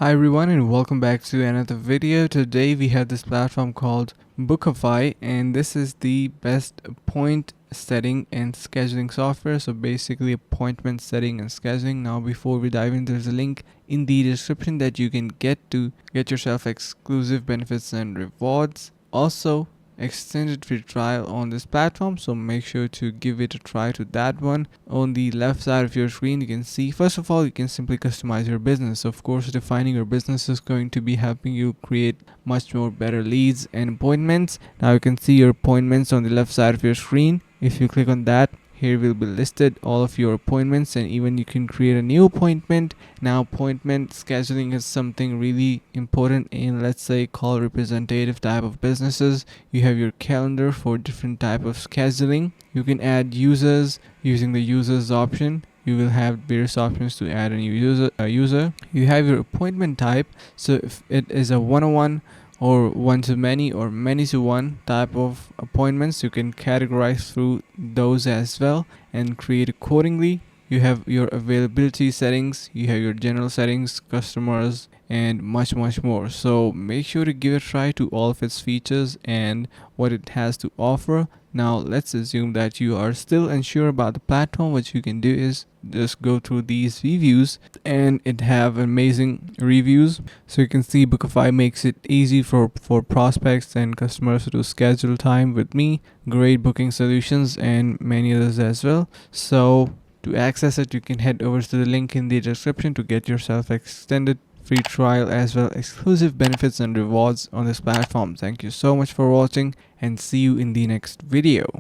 Hi everyone and welcome back to another video. Today we have this platform called Bookafy, and this is the best appoint setting and scheduling software. So basically appointment setting and scheduling. Now before we dive in, there's a link in the description that you can get yourself exclusive benefits and rewards. Also extended free trial on this platform, so make sure to give it a try to that one. On the left side of your screen you can see, first of all, you can simply customize your business. Of course, defining your business is going to be helping you create much more better leads and appointments. Now you can see your appointments on the left side of your screen. If you click on that, here will be listed all of your appointments, and even you can create a new appointment. Now appointment scheduling is something really important in, let's say, call representative type of businesses. You have your calendar for different type of scheduling. You can add users using the users option. You will have various options to add a new user. You have your appointment type, so if it is a one-on-one or one-to-many or many-to-one type of appointments, you can categorize through those as well and create accordingly. You have your availability settings, you have your general settings, customers, and much more. So make sure to give a try to all of its features and what it has to offer. Now let's assume that you are still unsure about the platform. What you can do is just go through these reviews, and it have amazing reviews. So you can see Bookafy makes it easy for prospects and customers to schedule time with me. Great booking solutions and many others as well. So to access it, you can head over to the link in the description to get yourself extended free trial as well exclusive benefits and rewards on this platform. Thank you so much for watching, and see you in the next video.